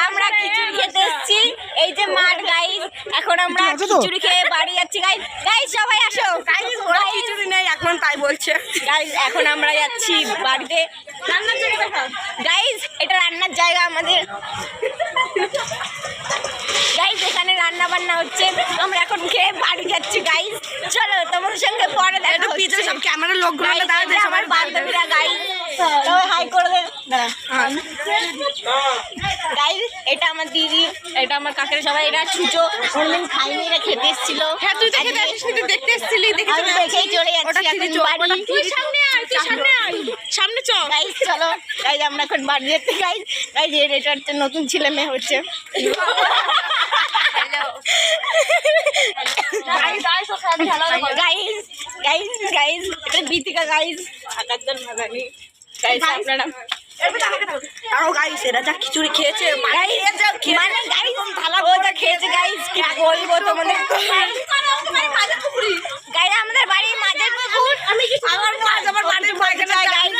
আমরা খিচুড়ি খেতে এসেছি, এই যে মাঠ গাইস। এখন আমরা খিচুড়ি খেয়ে বাড়ি যাচ্ছি গাইস। গাইস সবাই আসো। খিচুড়ি নেই এখন, তাই বলছে। গাইস এখন আমরা যাচ্ছি বাড়িতে। গাইস এটা রান্নার জায়গা আমাদের। গাইস এখানে রান্না বান্না হচ্ছে, আমরা এখন খেয়ে বাড়ি যাচ্ছি গাইস। চলো তোমার সঙ্গে পরে দেখা হচ্ছে। সব ক্যামেরার লোকগুলো আমার বান্ধবীরা গাইস, সবাই হাই করে দেন। গাইস এটা আমার দিদি, এটা আমার কাকের, সবাই এরা ছুচো কোনদিন খাইনি, এরা খেতে এসেছিল। হ্যাঁ তুই দেখে দেখতে এসেছিলি, আমি দেখেই চলে যাচ্ছি এখন বাড়ি। তুই সামনে আয়, সামনে চ। গাইস চলো গাইস আমরা এখন বাড়ি যাচ্ছি গাইস। গাইস এটা হচ্ছে নতুন ছেলে মেয়ে হচ্ছে। গাইস গাইস গাইস এটা বিতিকা গাইস, আকাশদার ভাগানি গাইস। আপনারা আরো গাইস এরা যা খিচুড়ি খেয়েছে, মানে গাইস থালা ভোজা খেয়েছে গাইস, কি বলবো তোমাদের। গাইস আমাদের বাড়ি মাঝের পুকুর। আমি কি আমার বাড়ির বাইরে গাইস